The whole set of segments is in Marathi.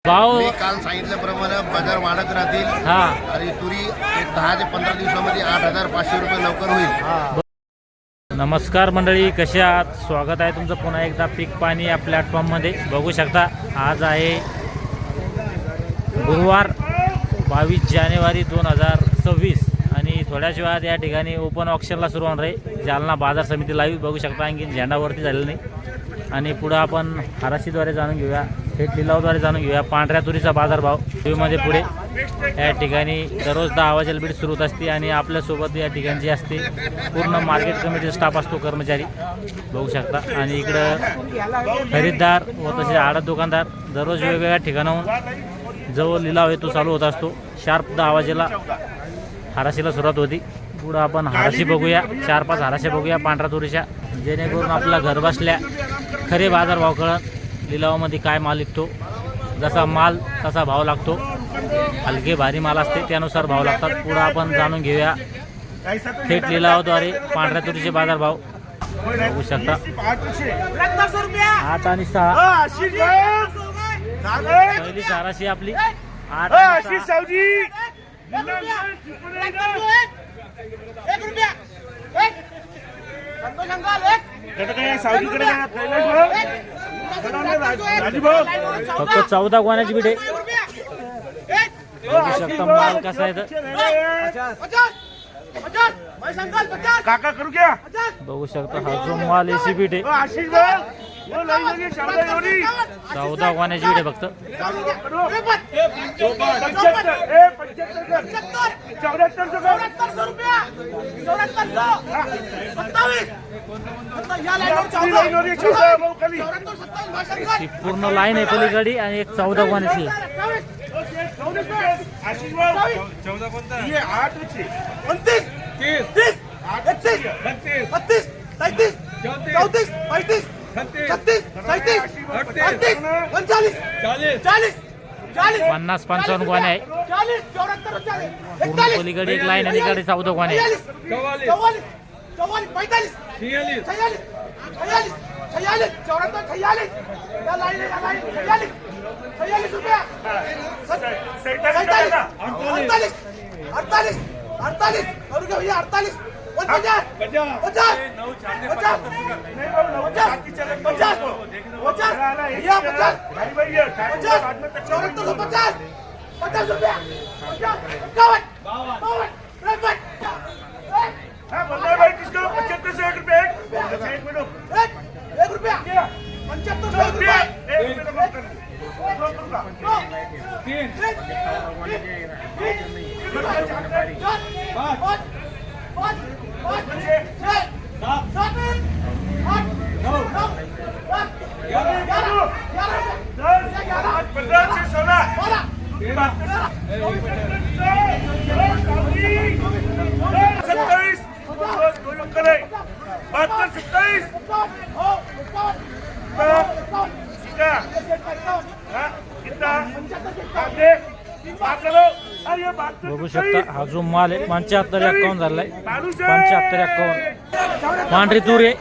भाव मी काल सांगितल्याप्रमाणे बाजार वाढत राहतील हा आणि तुरी एक 10 ते 15 दिवसामध्ये 8,500 रुपये लवकर होईल. नमस्कार मंडळी, कसे आहात? स्वागत आहे तुमचं पुन्हा एकदा पीक पाणी या प्लॅटफॉर्ममध्ये. बघू शकता आज आहे गुरुवार 22 जानेवारी 2026 आणि थोड्याच वेळात या ठिकाणी ओपन ऑक्शनला सुरू होणार आहे. जालना बाजार समिती लाईव्ह बघू शकता, आणखी झेंडावरती झालेलं नाही. आणि पुढं आपण हराशीद्वारे जाणून घेऊया, थेट लिलावद्वारे जाणून घेऊया पांढऱ्या तुरीचा बाजारभाव टीव्हीमध्ये. पुढे या ठिकाणी दररोज 10 वाजेला बीड सुरू होत असते आणि आपल्यासोबत या ठिकाणची असते पूर्ण मार्केट कमिटीचा स्टाफ असतो, कर्मचारी बघू शकता. आणि इकडं खरीददार व तसे आडत दुकानदार दररोज वेगवेगळ्या ठिकाणाहून जो लिलाव आहे तो चालू होत असतो. शार्प 10 वाजेला हराशीला सुरुवात होती. पुढं आपण हराशी बघूया, 4-5 हराशी बघूया पांढऱ्या तुरीच्या, जेणेकरून आपला घर बसल्या खरे बाजारभाव कळत. लिलावामध्ये काय माल विकतो, जसा माल तसा भाव लागतो. हलके भारी माल असते त्यानुसार भाव लागतात. पुढं आपण जाणून घेऊया थेट लिलावाद्वारे पांढऱ्या तुरीचे बाजारभाव बघू शकता. 8 आणि 6 पहिली हराशी आपली 8 आणि 6. फक्त 14 गोण्याची बिडे बघू शकता. माल कसा आहे काका करू घ्या. बघू शकता. हा जो माल एसी बीट आहे 14 गोण्याची बीट आहे फक्त. ती पूर्ण लाईन आहे पलीकडे आणि एक 14 गोण्याची. पन्नास 55 गोण्या आहे. पूर्ण पलीकडे एक लाईन आणि इकडे 14 गोण्या आहे. 27 बघू शकता. हा जो माल आहे 75-51 झालाय. 75-51 पांढरी तूर आहे.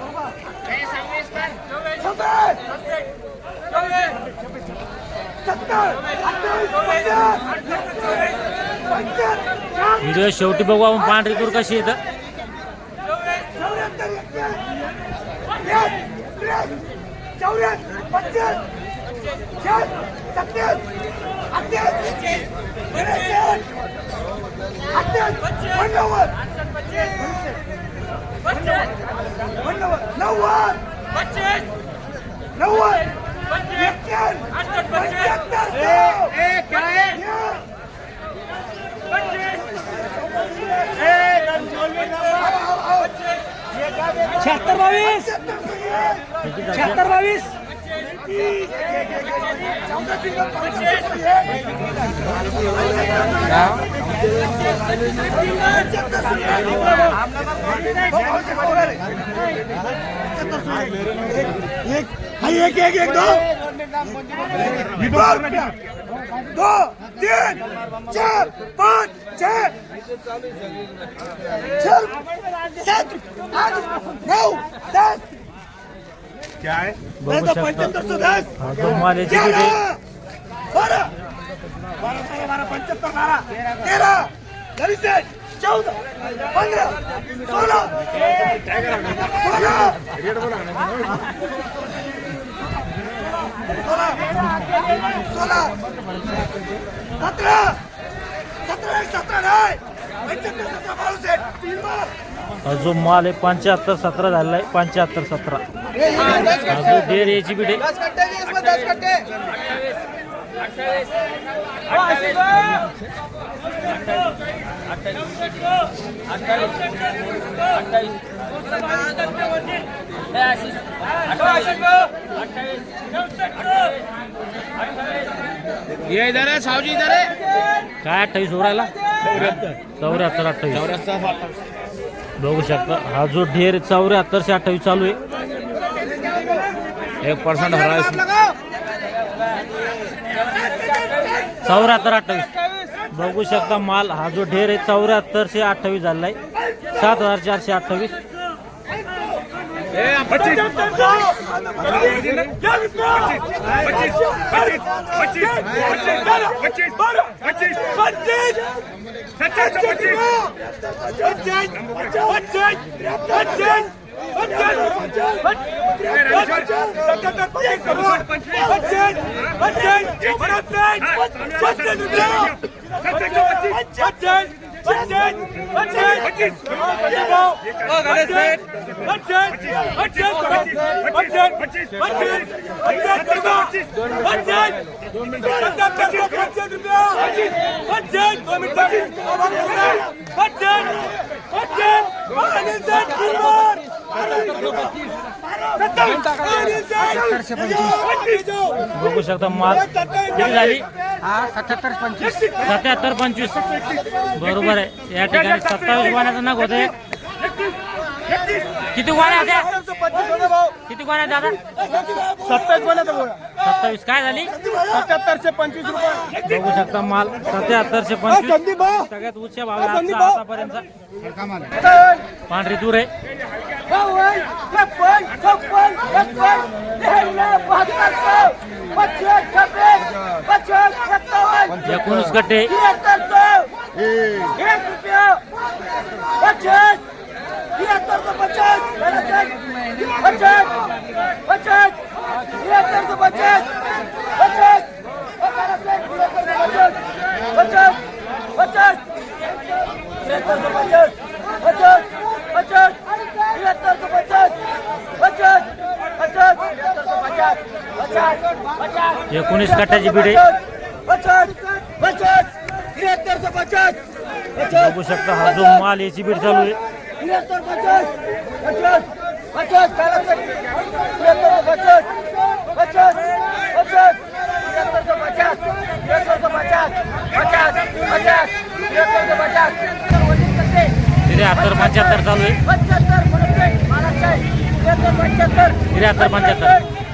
व्हिडिओ शेवटी बघू आपण पांढरी तूर कशी येतं. दो 3 4 5 6 7 8 9 10 क्या है? बघू शकता. 7510 हा जो माल आहे 12 75 12 13 36 14 15 16 जो माल आहे 75 17 झालेला आहे 75 17 जो ढेर याची बीट आहे 28 उरायला 74 28 बघू शकता हा जो ढेर 74 से 28 चालू आहे 1% हरा 74 28 बघू शकता माल हा जो ढेर आहे 74 से 28 झालेला आहे 7428 बघू शकता माल किती झाली 77 25 बरोबर आहे या ठिकाणी 27 गोण्याचा नग होत आहे किती गोण्या होत्या किती गोण्या दादा 27 गोण्या 27 काय झाली 7725 रुपये बघू शकता माल 7725 संदीप भाऊ सगळ्यात उच्च भाव आहे आतापर्यंत पांढरी दूर आहे 19 गट्टे एकोणीस कट्ट्याची बिडे बघू शकता हा जो माल याची बीड चालू आहे 73 75 चालू आहे 73 75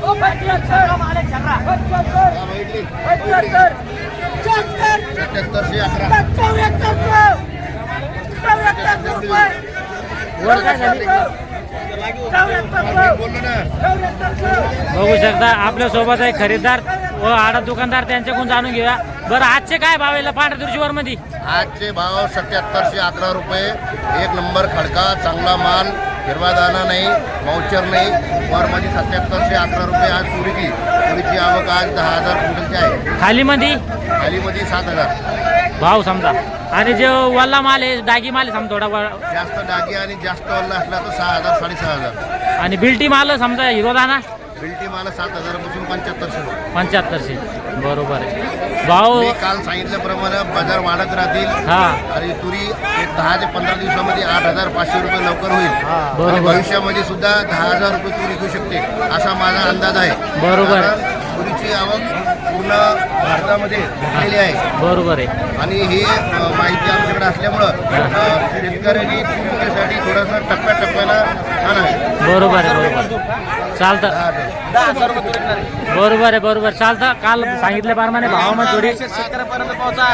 वर काय झाली बघू शकता आपल्या सोबत आहे खरेदीदार व आडत दुकानदार त्यांच्याकडून जाणून घेऊया बरं आजचे काय भाव आहे पांढऱ्या तुळशीवर मध्ये आजचे भाव 7711 रुपये एक नंबर खडका चांगला माल हिरवा दाना नाही माउचर नाही वरमध्ये 7711 रुपये आज तुरीची आवक आज 10,000 क्विंटलची आहे खालीमध्ये 7,000 भाव समजा आणि जे वल्ला माल आहे डागी माल आहे समजा थोडा जास्त डागी आणि जास्त वल्ला असला तर 6,000 6,500 आणि बिल्टी माल समजा हिरो दाना बिल्टी माल 7,000 पासून 7500 7500 बरोबर आहे भाव मी काल सांगितल्याप्रमाणे बाजार वाढत राहतील हा आणि तुरी एक 10 ते 15 दिवसामध्ये 8,500 रुपये लवकर होईल बरोबर. आणि भविष्यामध्ये सुद्धा 10,000 रुपये तुरी विकू शकते असा माझा अंदाज आहे बरोबर. कारण तुरीची आवक पूर्ण भारतामध्ये झालेली आहे बरोबर आहे आणि ही माहिती आमच्याकडे असल्यामुळं शेतकऱ्यांनी तूर विक्रीसाठी थोडंसं टप्प्याटप्प्यानं आणावे बरोबर आहे बरोबर चालतं बरोबर चालतं काल सांगितल्याप्रमाणे भावामध्ये थोडी शेतकऱ्यापर्यंत पोहोचा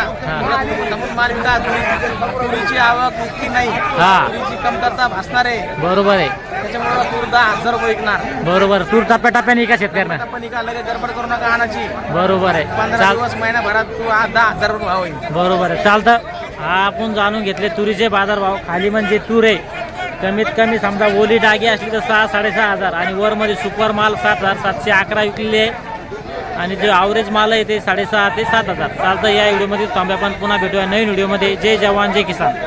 माल विका तुरीची आवक मुक्ती नाही हा तुरीची कमतरता भासणार आहे बरोबर आहे त्याच्यामुळे तूर 10,000 रुपये विकणार. बरोबर. तूर टप्प्याटप्प्याने का शेतकऱ्यांना? पण का लगेच गडबड करू नका आणायची. बरोबर आहे. 15 दिवस महिनाभरात तू 10,000 रुपये भाव होईल. बरोबर आहे. चालतं. आपण जाणून घेतले तुरीचे बाजारभाव. खाली म्हणजे तूर आहे कमीत कमी समजा ओली डागी असली तर 6-6.5 आणि वरमध्ये सुपर माल 7,711 विकलेले आहे आणि जे ॲव्हरेज माल आहे ते 6,500 ते 7,000. चालतं. या व्हिडिओमध्ये थांबूया. आपण पुन्हा भेटूया नवीन व्हिडिओमध्ये. जय जवान जय किसान.